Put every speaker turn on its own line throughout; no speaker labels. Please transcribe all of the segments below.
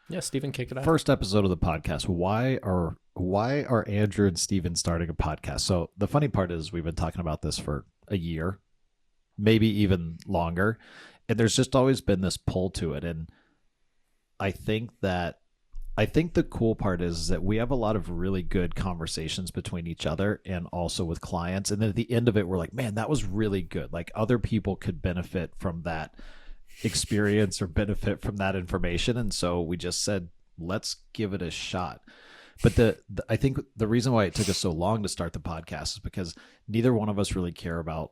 Yeah, Stephen, kick it off.
First episode of the podcast. Why are Andrew and Steven starting a podcast? So the funny part is we've been talking about this for a year, maybe even longer, and there's just always been this pull to it. And I think that I think the cool part is that we have a lot of really good conversations between each other and also with clients. And then at the end of it, we're like, man, that was really good. Like other people could benefit from that experience or benefit from that information. And so we just said, let's give it a shot. But I think the reason why it took us so long to start the podcast is because neither one of us really care about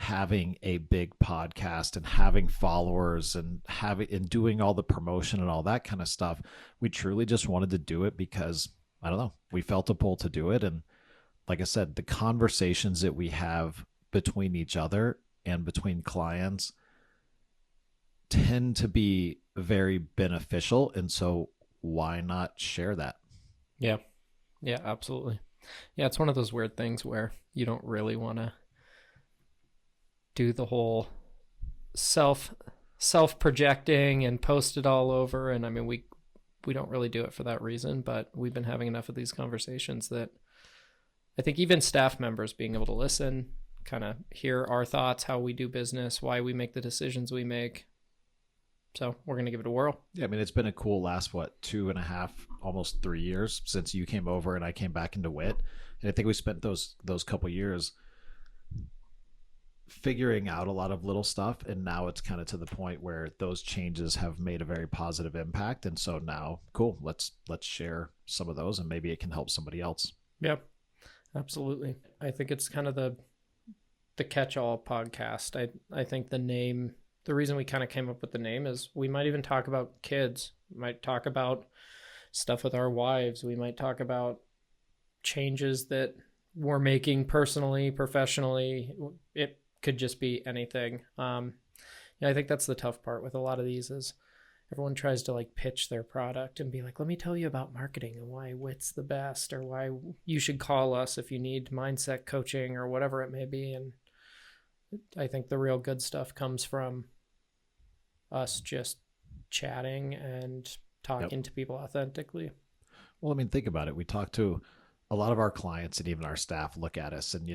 having a big podcast and having followers and doing all the promotion and all that kind of stuff. We truly just wanted to do it because, I don't know, we felt a pull to do it. And like I said, the conversations that we have between each other and between clients tend to be very beneficial. And so why not share that?
Yeah. Yeah, absolutely. Yeah, it's one of those weird things where you don't really want to do the whole self-projecting and post it all over. And I mean, we don't really do it for that reason, but we've been having enough of these conversations that I think even staff members being able to listen, kind of hear our thoughts, how we do business, why we make the decisions we make. So we're going to give it a whirl.
Yeah, I mean, it's been a cool last, 2.5, almost 3 years since you came over and I came back into WIT. And I think we spent those couple years figuring out a lot of little stuff. And now it's kind of to the point where those changes have made a very positive impact. And so now, cool, let's share some of those and maybe it can help somebody else.
Yep, absolutely. I think it's kind of the catch-all podcast. I think the reason we kind of came up with the name is we might even talk about kids. We might talk about stuff with our wives. We might talk about changes that we're making personally, professionally. It could just be anything. I think that's the tough part with a lot of these is everyone tries to like pitch their product and be like, let me tell you about marketing and why WIT's the best or why you should call us if you need mindset coaching or whatever it may be. And I think the real good stuff comes from us just chatting and talking to people authentically.
Well, I mean, think about it. We talk to a lot of our clients and even our staff look at us and,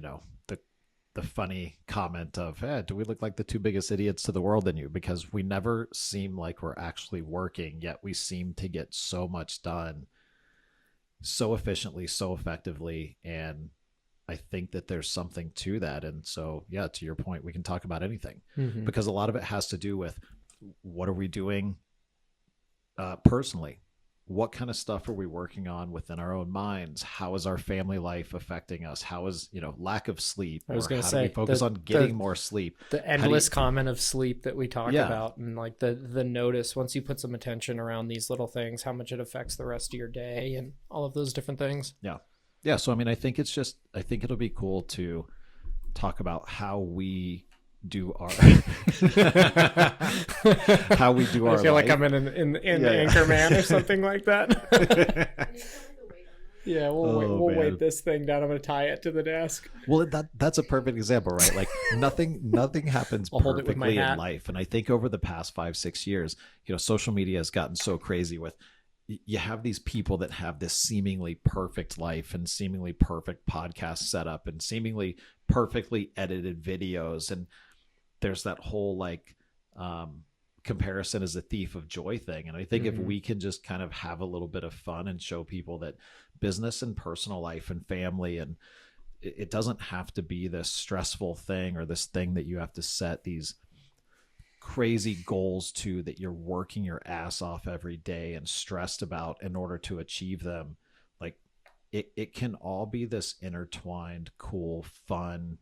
the funny comment of, hey, do we look like the two biggest idiots to the world than you? Because we never seem like we're actually working, yet we seem to get so much done so efficiently, so effectively. And I think that there's something to that. And so, yeah, to your point, we can talk about anything because a lot of it has to do with what are we doing personally? What kind of stuff are we working on within our own minds? How is our family life affecting us? How is, lack of sleep?
I was going to
say, how do we focus on getting more sleep?
The endless comment of sleep that we talk about and like the notice once you put some attention around these little things, how much it affects the rest of your day and all of those different things.
Yeah. Yeah. So, I mean, I think it'll be cool to talk about how we do our how we do our
I feel
life.
like I'm in Anchorman or something like that. Yeah, we'll weight this thing down. I'm going to tie it to the desk.
Well, that's a perfect example, right? Like nothing happens perfectly in life. And I think over the past 5-6 years, social media has gotten so crazy with, you have these people that have this seemingly perfect life and seemingly perfect podcast setup and seemingly perfectly edited videos. And there's that whole comparison is a thief of joy thing. And I think if we can just kind of have a little bit of fun and show people that business and personal life and family, and it doesn't have to be this stressful thing or this thing that you have to set these crazy goals to, that you're working your ass off every day and stressed about in order to achieve them. Like it can all be this intertwined, cool, fun,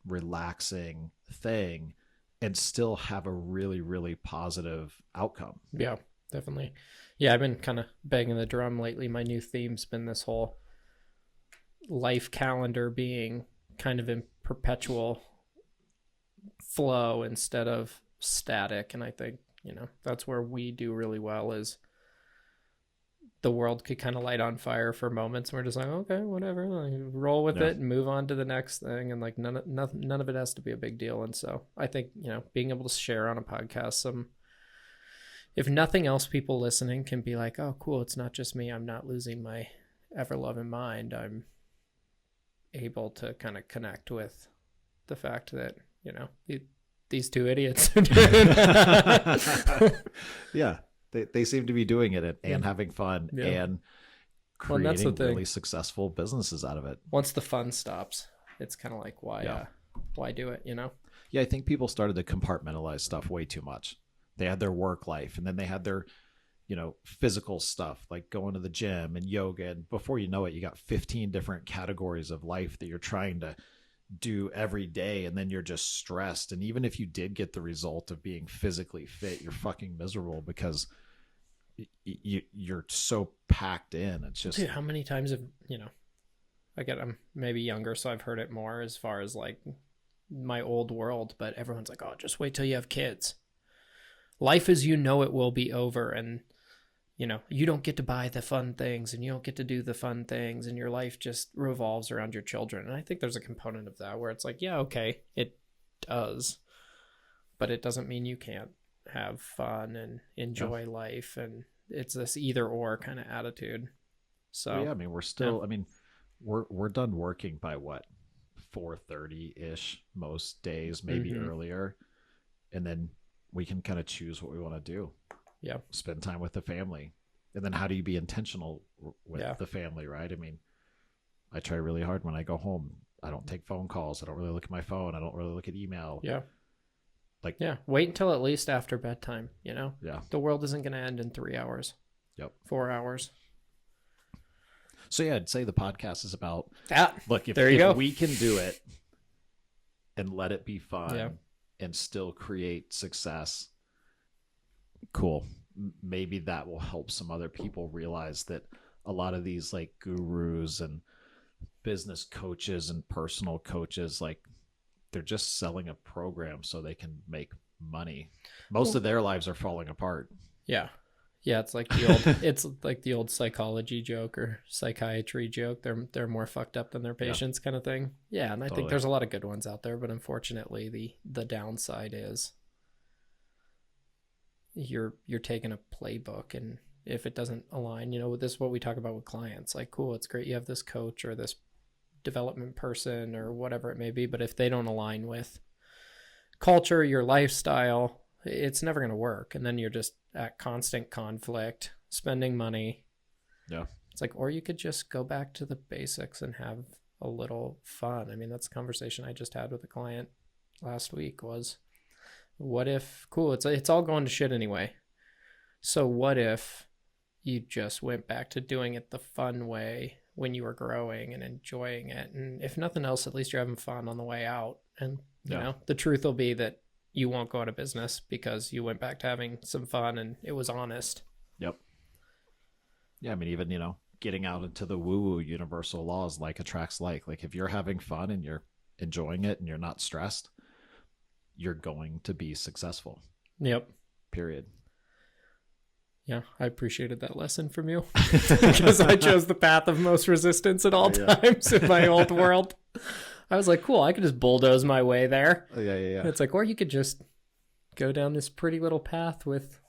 relaxing thing and still have a really, really positive outcome.
Yeah, definitely. Yeah, I've been kind of banging the drum lately. My new theme's been this whole life calendar being kind of in perpetual flow instead of static. And I think, that's where we do really well is the world could kind of light on fire for moments and we're just like, okay, whatever, like, roll with it and move on to the next thing. And like none of it has to be a big deal. And so I think, being able to share on a podcast some if nothing else, people listening can be like, oh, cool, it's not just me. I'm not losing my ever-loving mind. I'm able to kind of connect with the fact that, these two idiots are doing it.
Yeah. They seem to be doing it and having fun and creating really successful businesses out of it.
Once the fun stops, it's kind of like, why do it,
Yeah, I think people started to compartmentalize stuff way too much. They had their work life, and then they had their, physical stuff like going to the gym and yoga. And before you know it, you got 15 different categories of life that you're trying to do every day, and then you're just stressed. And even if you did get the result of being physically fit, you're fucking miserable because you're so packed in. It's just,
dude, how many times have I'm maybe younger, so I've heard it more as far as like my old world, but everyone's like, oh, just wait till you have kids. Life as you know it will be over, and you don't get to buy the fun things, and you don't get to do the fun things, and your life just revolves around your children. And I think there's a component of that where it's like, yeah, okay, it does, but it doesn't mean you can't have fun and enjoy life. And it's this either or kind of attitude. So
yeah, I mean, we're still, we're done working by what, 4:30-ish most days, maybe earlier. And then we can kind of choose what we want to do.
Yeah.
Spend time with the family. And then how do you be intentional with the family, right? I mean, I try really hard when I go home. I don't take phone calls. I don't really look at my phone. I don't really look at email.
Yeah. Wait until at least after bedtime, Yeah. The world isn't going to end in 3 hours.
Yep.
4 hours.
So yeah, I'd say the podcast is about look, if we can do it and let it be fun and still create success, cool. Maybe that will help some other people realize that a lot of these like gurus and business coaches and personal coaches, like they're just selling a program so they can make money. Most of their lives are falling apart.
Yeah. Yeah, it's like the old psychology joke or psychiatry joke. They're more fucked up than their patients kind of thing. Yeah, and I think there's a lot of good ones out there, but unfortunately the downside is you're taking a playbook, and if it doesn't align, this is what we talk about with clients. Like, cool, it's great you have this coach or this development person or whatever it may be, but if they don't align with culture, your lifestyle, it's never going to work. And then you're just at constant conflict, spending money.
Yeah.
It's like, or you could just go back to the basics and have a little fun. I mean, that's a conversation I just had with a client last week was, what if, cool, it's all going to shit anyway. So what if you just went back to doing it the fun way when you were growing and enjoying it? And if nothing else, at least you're having fun on the way out. And, the truth will be that you won't go out of business because you went back to having some fun and it was honest.
Yep. Yeah, I mean, even, getting out into the woo-woo universal laws, like attracts like. Like if you're having fun and you're enjoying it and you're not stressed, you're going to be successful.
Yep.
Period.
Yeah, I appreciated that lesson from you because I chose the path of most resistance at all times in my old world. I was like, cool, I could just bulldoze my way there.
Yeah.
It's like, or you could just go down this pretty little path with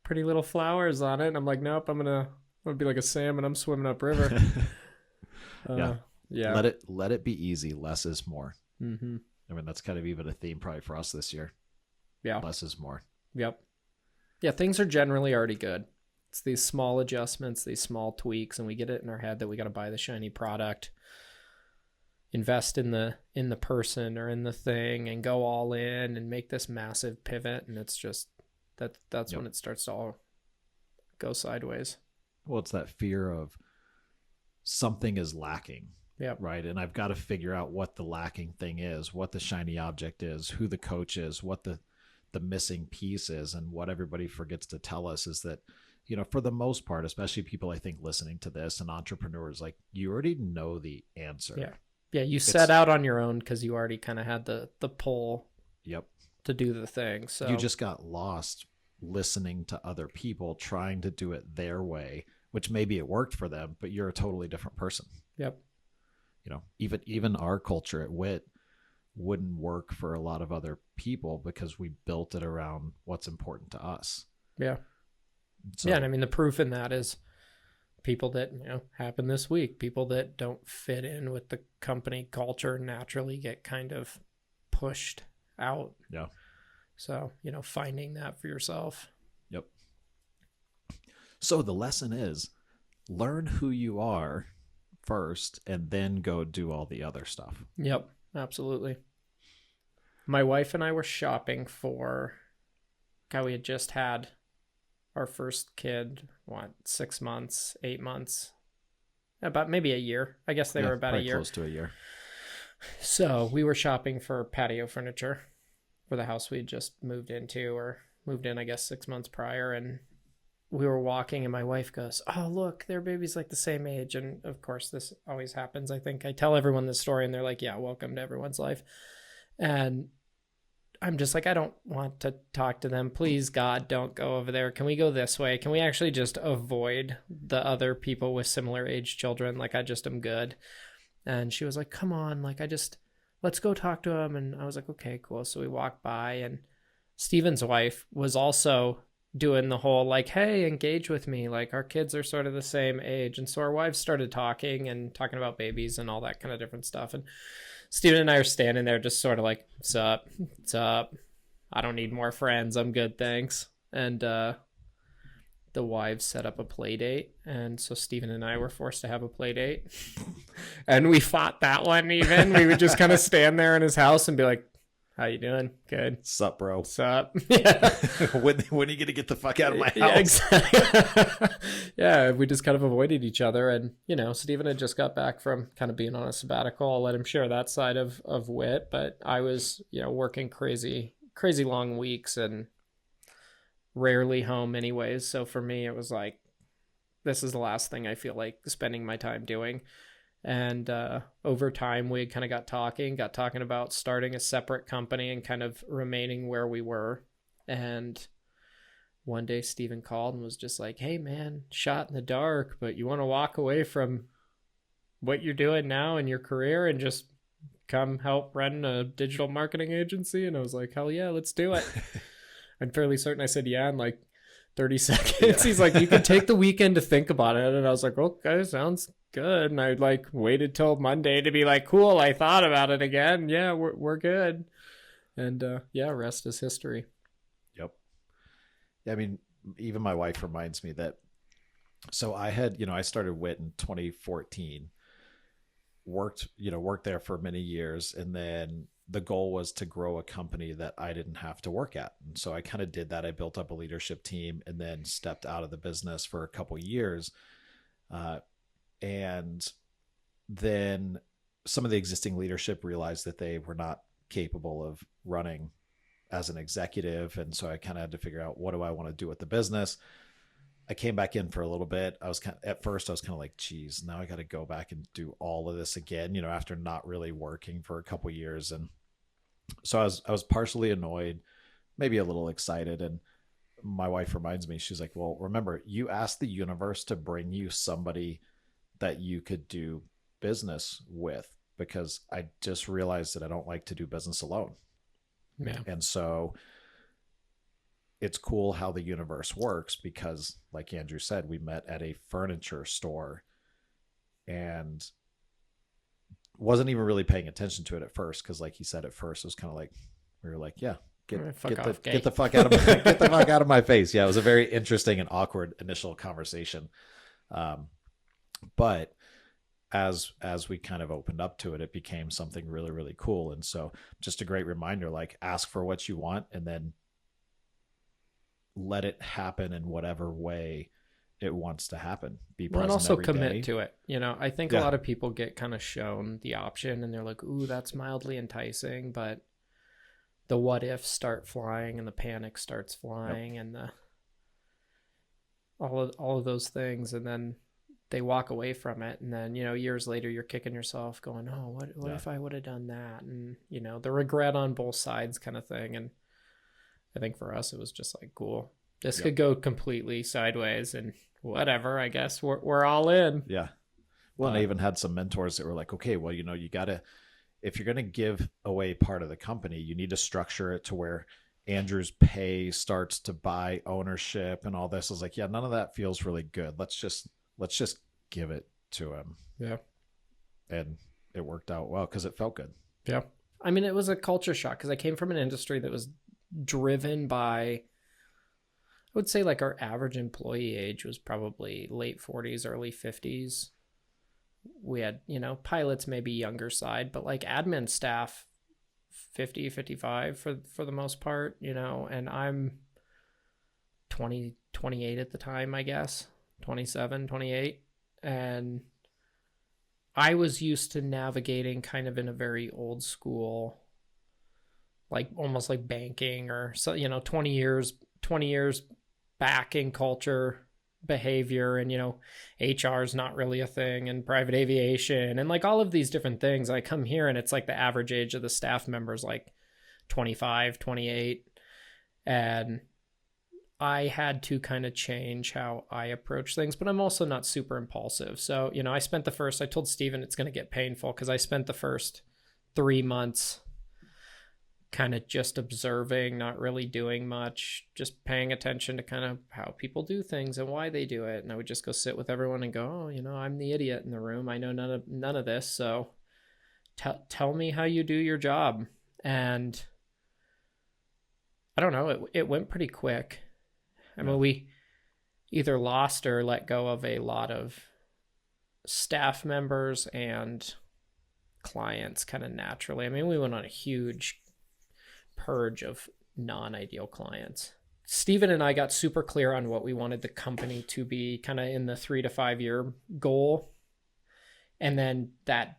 pretty little flowers on it. And I'm like, nope, I'm gonna be like a salmon. I'm swimming upriver. Yeah.
Let it be easy. Less is more.
Mm-hmm.
I mean, that's kind of even a theme probably for us this year.
Yeah.
Less is more.
Yep. Yeah, things are generally already good. It's these small adjustments, these small tweaks, and we get it in our head that we got to buy the shiny product, invest in the person or in the thing, and go all in and make this massive pivot. And it's just that's when it starts to all go sideways.
Well, it's that fear of something is lacking.
Yeah.
Right. And I've got to figure out what the lacking thing is, what the shiny object is, who the coach is, what the missing piece is. And what everybody forgets to tell us is that, for the most part, especially people I think listening to this and entrepreneurs, like you already know the answer.
Yeah. Yeah. You set out on your own because you already kind of had the pull to do the thing. So
you just got lost listening to other people trying to do it their way, which maybe it worked for them, but you're a totally different person.
Yep.
Even our culture at WIT wouldn't work for a lot of other people because we built it around what's important to us.
Yeah.
So,
Yeah, and I mean the proof in that is people that, happen this week, people that don't fit in with the company culture naturally get kind of pushed out.
yeah.
So, finding that for yourself.
Yep. So the lesson is learn who you are first and then go do all the other stuff.
Yep, absolutely. My wife and I were shopping for, God, we had just had our first kid, 6 months, 8 months, about maybe a year. I guess they were about a year.
Close to a year.
So we were shopping for patio furniture for the house we had just moved into, or moved in, I guess, 6 months prior. And we were walking and my wife goes, "Oh, look, their baby's like the same age." And of course, this always happens. I think I tell everyone this story and they're like, "Yeah, welcome to everyone's life." And I'm just like, I don't want to talk to them. Please, God, don't go over there. Can we go this way? Can we actually just avoid the other people with similar age children? Like, I just am good. And she was like, "Come on. Like, let's go talk to him." And I was like, "Okay, cool." So we walked by and Steven's wife was also doing the whole like, "Hey, engage with me. Like, our kids are sort of the same age." And so our wives started talking about babies and all that kind of different stuff. And Steven and I are standing there just sort of like, "What's up? What's up? I don't need more friends. I'm good, thanks." And the wives set up a play date. And so Steven and I were forced to have a play date. And we fought that one even. We would just kind of stand there in his house and be like, "How you doing? Good.
Sup, bro?
Sup?" Yeah.
when are you going to get the fuck out of my house?
Yeah, exactly. Yeah, we just kind of avoided each other. And, Steven had just got back from kind of being on a sabbatical. I'll let him share that side of WIT. But I was, working crazy long weeks and rarely home anyways. So for me, it was like, this is the last thing I feel like spending my time doing. And over time, we kind of got talking about starting a separate company and kind of remaining where we were. And one day Steven called and was just like, "Hey, man, shot in the dark, but you want to walk away from what you're doing now in your career and just come help run a digital marketing agency?" And I was like, "Hell yeah, let's do it." I'm fairly certain I said yeah in like 30 seconds. Yeah. He's like, "You can take the weekend to think about it." And I was like, "Okay, sounds good." And I like waited till Monday to be like, "Cool, I thought about it again. Yeah, we're good." And rest is history.
Yep. I mean, even my wife reminds me that. So I had, I started WIT in 2014, worked there for many years. And then the goal was to grow a company that I didn't have to work at. And so I kind of did that. I built up a leadership team and then stepped out of the business for a couple of years. And then some of the existing leadership realized that they were not capable of running as an executive. And so I kind of had to figure out, what do I want to do with the business? I came back in for a little bit. At first I was kind of like, geez, now I got to go back and do all of this again, after not really working for a couple of years. And so I was partially annoyed, maybe a little excited. And my wife reminds me, she's like, "Well, remember, you asked the universe to bring you somebody that you could do business with, because I just realized that I don't like to do business alone."
Yeah.
And so it's cool how the universe works, because like Andrew said, we met at a furniture store and wasn't even really paying attention to it at first. Cause like he said, at first it was kind of like, we were like, yeah, get the fuck out of my, get the fuck out of my face. Yeah. It was a very interesting and awkward initial conversation. But as we kind of opened up to it, it became something really, really cool. And so just a great reminder, like, ask for what you want and then let it happen in whatever way it wants to happen. Be present, and also
commit to it. I think a lot of people get kind of shown the option and they're like, "Ooh, that's mildly enticing," but the what ifs start flying and the panic starts flying. Yep. And the all of those things, and then they walk away from it, and then years later you're kicking yourself going, "Oh, what if I would have done that?" And the regret on both sides kind of thing. And I think for us it was just like, cool, this could go completely sideways, and whatever, I guess we're all in.
Yeah. Well, and I even had some mentors that were like, "Okay, well, you gotta, if you're going to give away part of the company, you need to structure it to where Andrew's pay starts to buy ownership and all this. I was like, yeah, none of that feels really good. Let's just give it to him.
Yeah.
And it worked out well because it felt good.
Yeah. I mean, it was a culture shock because I came from an industry that was driven by, I would say like our average employee age was probably late 40s, early 50s. We had, pilots maybe younger side, but like admin staff, 50, 55 for the most part, and I'm 20, 28 at the time, I guess, 27, 28. And I was used to navigating kind of in a very old school, like almost like banking or so, 20 years back in culture, behavior, and HR is not really a thing, and private aviation and like all of these different things. I come here and it's like the average age of the staff members like 25, 28, and I had to kind of change how I approach things, but I'm also not super impulsive. So, I told Steven it's going to get painful because I spent the first 3 months kind of just observing, not really doing much, just paying attention to kind of how people do things and why they do it. And I would just go sit with everyone and go, I'm the idiot in the room. I know none of this. So tell me how you do your job. And I don't know, it went pretty quick. I mean, we either lost or let go of a lot of staff members and clients kind of naturally. I mean, we went on a huge purge of non-ideal clients. Steven and I got super clear on what we wanted the company to be kind of in the 3 to 5 year goal. And then that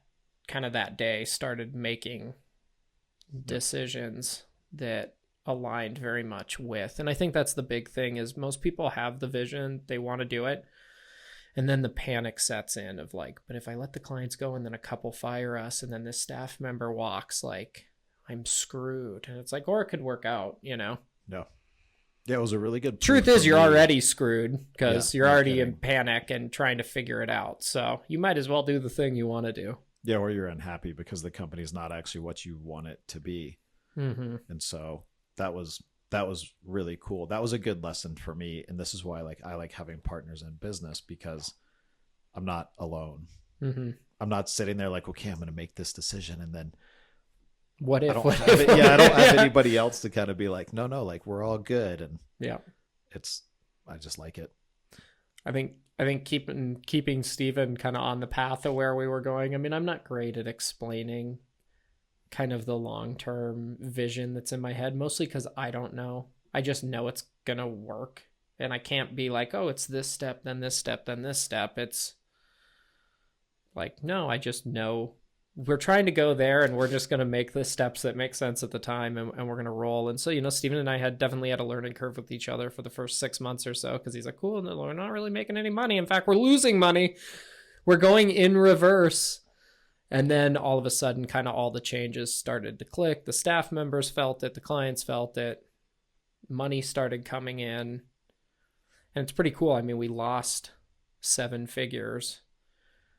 day started making decisions that aligned very much with. And I think that's the big thing is most people have the vision, they want to do it. And then the panic sets in of like, but if I let the clients go and then a couple fire us and then this staff member walks, like I'm screwed. And it's like, or it could work out,
No. Yeah, it was a really good
truth is you're already screwed because you're already in panic and trying to figure it out. So you might as well do the thing you want to do.
Yeah, or you're unhappy because the company's not actually what you want it to be.
Mm-hmm.
And so that was really cool. That was a good lesson for me. And this is why I like having partners in business because I'm not alone.
Mm-hmm.
I'm not sitting there like, okay, I'm going to make this decision. And then
I don't
have anybody else to kind of be like, no, like we're all good. And I just like it.
I think keeping Steven kind of on the path of where we were going. I mean, I'm not great at explaining kind of the long-term vision that's in my head, mostly because I don't know. I just know it's going to work. And I can't be like, oh, it's this step, then this step, then this step. It's like, no, I just know we're trying to go there and we're just going to make the steps that make sense at the time and we're going to roll. And so, Steven and I definitely had a learning curve with each other for the first 6 months or so because he's like, cool, no, we're not really making any money. In fact, we're losing money. We're going in reverse. And then all of a sudden, kind of all the changes started to click. The staff members felt it. The clients felt it. Money started coming in. And it's pretty cool. I mean, we lost 7 figures.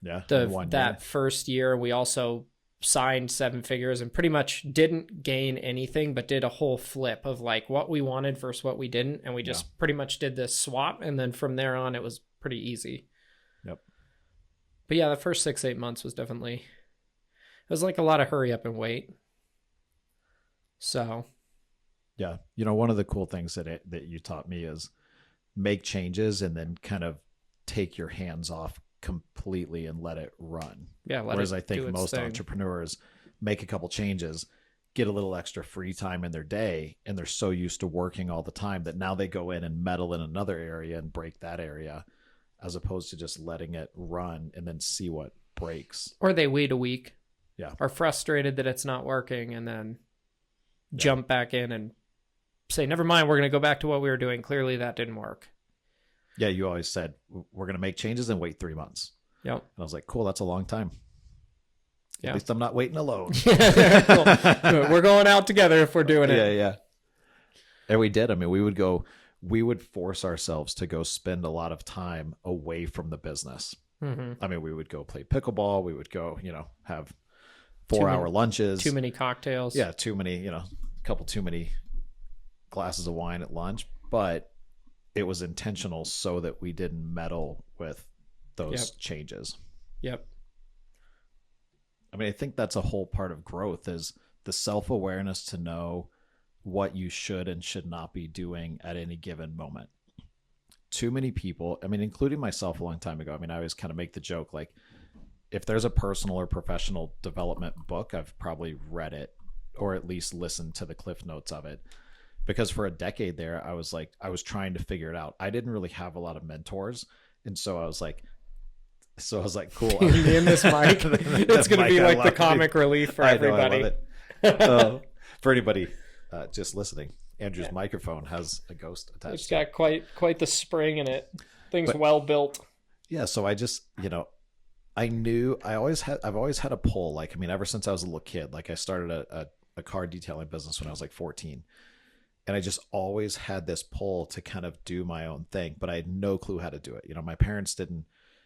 Yeah.
That first year, we also signed 7 figures and pretty much didn't gain anything, but did a whole flip of like what we wanted versus what we didn't. And we just pretty much did this swap. And then from there on, it was pretty easy.
Yep.
But yeah, the first 6-8 months was definitely, it was like a lot of hurry up and wait. So.
Yeah. One of the cool things that you taught me is make changes and then kind of take your hands off completely and let it run.
Yeah.
Whereas I think most entrepreneurs make a couple changes, get a little extra free time in their day, and they're so used to working all the time that now they go in and meddle in another area and break that area, as opposed to just letting it run and then see what breaks.
Or they wait a week.
Yeah.
Are frustrated that it's not working and then jump back in and say, never mind, we're going to go back to what we were doing. Clearly that didn't work.
Yeah, you always said, we're going to make changes and wait 3 months.
Yep.
And I was like, cool, that's a long time.
Yeah.
At least I'm not waiting alone.
Cool. We're going out together if we're doing it.
Yeah. And we did. I mean, we would force ourselves to go spend a lot of time away from the business.
Mm-hmm.
I mean, we would go play pickleball. We would go, have 4-hour lunches.
Too many cocktails.
Yeah, too many, couple too many glasses of wine at lunch, but it was intentional so that we didn't meddle with those changes.
Yep.
I mean, I think that's a whole part of growth is the self-awareness to know what you should and should not be doing at any given moment. Too many people, I mean, including myself a long time ago, I mean, I always kind of make the joke, like, if there's a personal or professional development book, I've probably read it or at least listened to the cliff notes of it. Because for a decade there, I was trying to figure it out. I didn't really have a lot of mentors. And so I was like, cool.
Me and this mic, it's going to be like the comic relief for everybody.
I love it. For anybody just listening, Andrew's microphone has a ghost attached.
It's got quite the spring in it. Thing's well built.
Yeah. So I just, I've always had a pull. Like, I mean, ever since I was a little kid, like I started a car detailing business when I was like 14. And I just always had this pull to kind of do my own thing, but I had no clue how to do it. My parents didn't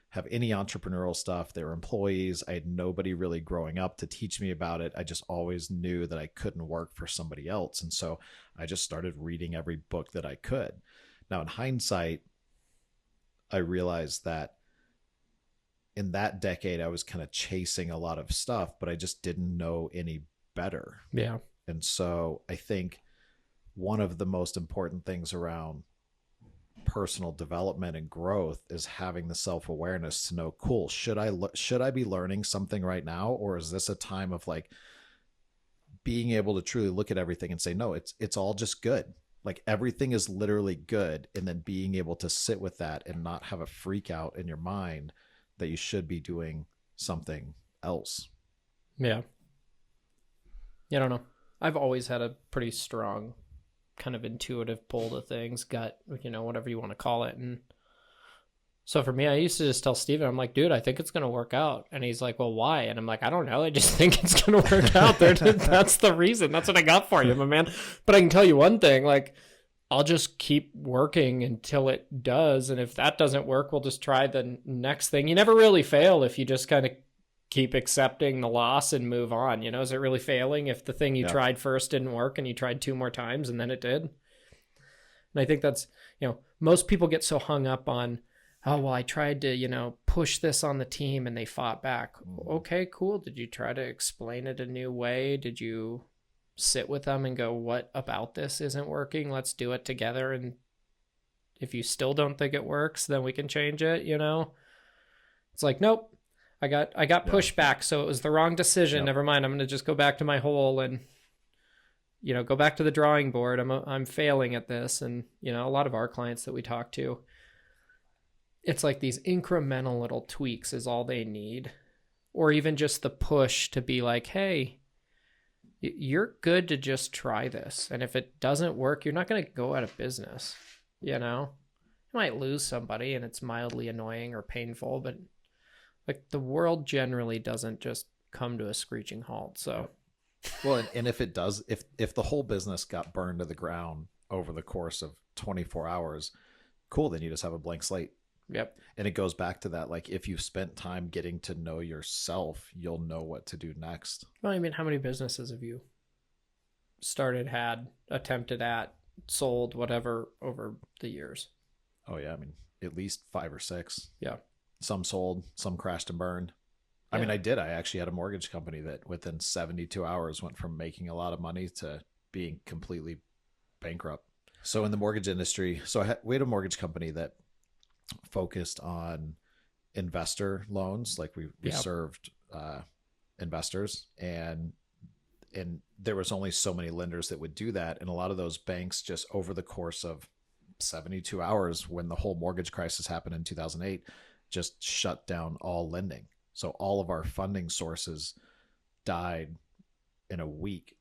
have any entrepreneurial stuff. They were employees. I had nobody really growing up to teach me about it. I just always knew that I couldn't work for somebody else. And so I just started reading every book that I could. Now, in hindsight, I realized that in that decade, I was kind of chasing a lot of stuff, but I just didn't know any better.
Yeah.
And so I think one of the most important things around personal development and growth is having the self-awareness to know, cool, should I be learning something right now? Or is this a time of like being able to truly look at everything and say, no, it's all just good. Like everything is literally good. And then being able to sit with that and not have a freak out in your mind that you should be doing something else.
Yeah. I don't know. I've always had a pretty strong kind of intuitive pull to things, gut, whatever you want to call it. And so for me, I used to just tell Steven, I'm like, dude, I think it's going to work out. And he's like, well, why? And I'm like, I don't know. I just think it's going to work out. That's the reason. That's what I got for you, my man. But I can tell you one thing, like, I'll just keep working until it does. And if that doesn't work, we'll just try the next thing. You never really fail if you just kind of keep accepting the loss and move on. Is it really failing if the thing you tried first didn't work and you tried 2 more times and then it did? And I think that's, most people get so hung up on, oh, well, I tried to, push this on the team and they fought back. Okay, cool. Did you try to explain it a new way? Did you sit with them and go, what about this isn't working? Let's do it together. And if you still don't think it works, then we can change it. It's like, nope. I got pushback, so it was the wrong decision. Yep. Never mind. I'm going to just go back to my hole and, go back to the drawing board. I'm failing at this. And, a lot of our clients that we talk to, it's like these incremental little tweaks is all they need. Or even just the push to be like, hey, you're good to just try this. And if it doesn't work, you're not going to go out of business. You might lose somebody and it's mildly annoying or painful, but like the world generally doesn't just come to a screeching halt. So,
well, and if it does, if the whole business got burned to the ground over the course of 24 hours, cool. Then you just have a blank slate.
Yep.
And it goes back to that. Like if you've spent time getting to know yourself, you'll know what to do next.
Well, I mean, how many businesses have you started, had, attempted at, sold, whatever over the years?
Oh yeah. I mean, at least 5 or 6.
Yeah.
Some sold, some crashed and burned. I mean, I actually had a mortgage company that within 72 hours went from making a lot of money to being completely bankrupt. So in the mortgage industry, we had a mortgage company that focused on investor loans. Like we served investors and there was only so many lenders that would do that. And a lot of those banks just over the course of 72 hours when the whole mortgage crisis happened in 2008, just shut down all lending. So all of our funding sources died in a week.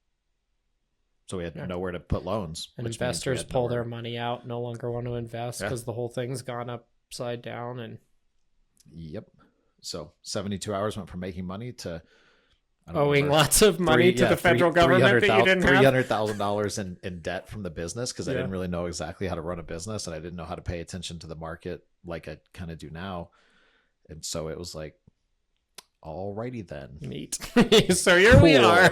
So we had nowhere to put loans.
And investors pull their money out, no longer want to invest because the whole thing's gone upside down. And
yep. So 72 hours went from making money to
owing lots of money to the federal government that you didn't have.
$300,000 in debt from the business because I didn't really know exactly how to run a business and I didn't know how to pay attention to the market like I kind of do now. And so it was like, alrighty then.
Neat. So here we are.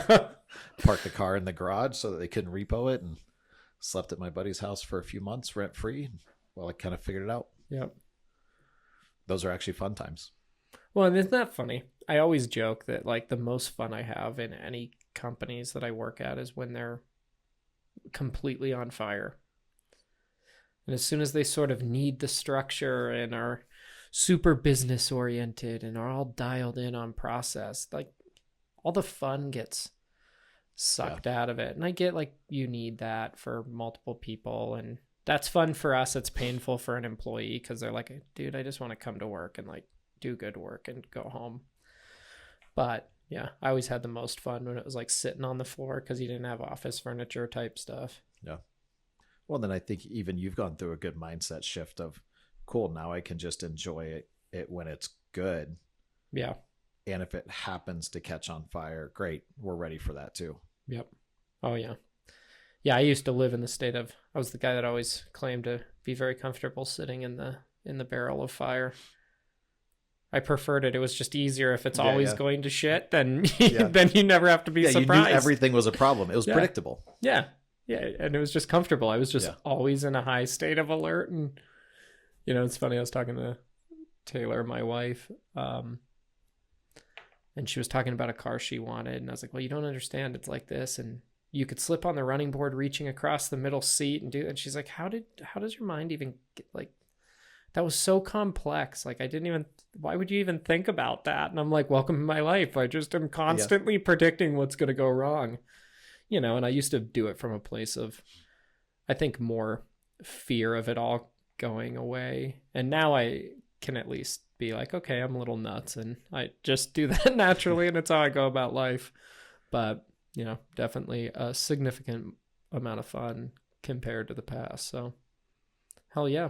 Parked the car in the garage so that they couldn't repo it and Slept at my buddy's house for a few months rent free while I kind of figured it out.
Yep.
Those are actually fun times.
Well, and isn't that funny? I always joke that like the most fun I have in any companies that I work at is when they're completely on fire. And as soon as they sort of need the structure and are super business oriented and are all dialed in on process, like all the fun gets sucked out of it. And I get like you need that for multiple people, and that's fun for us. It's painful for an employee because they're like, dude, I just want to come to work and like do good work and go home. But yeah, I always had the most fun when it was like sitting on the floor because you didn't have office furniture type stuff.
Yeah. Well, then I think even you've gone through a good mindset shift of, cool, now I can just enjoy it when it's good.
Yeah.
And if it happens to catch on fire, great. We're ready for that too.
Yep. Oh, yeah. Yeah, I used to live in the state of, I was the guy that always claimed to be very comfortable sitting in the barrel of fire. I preferred it. It was just easier if it's always going to shit, then then you never have to be surprised.
You knew everything was a problem. It was predictable.
Yeah. Yeah, and it was just comfortable. I was just always in a high state of alert. And, you know, it's funny. I was talking to Taylor, my wife, and she was talking about a car she wanted. And I was like, well, you don't understand. It's like this. And you could slip on the running board reaching across the middle seat and do it. And she's like, how does your mind even get, like, that was so complex. Like, why would you even think about that? And I'm like, welcome to my life. I just am constantly predicting what's going to go wrong. You know, and I used to do it from a place of, I think, more fear of it all going away. And now I can at least be like, okay, I'm a little nuts and I just do that naturally and it's how I go about life. But, you know, definitely a significant amount of fun compared to the past. So, hell yeah.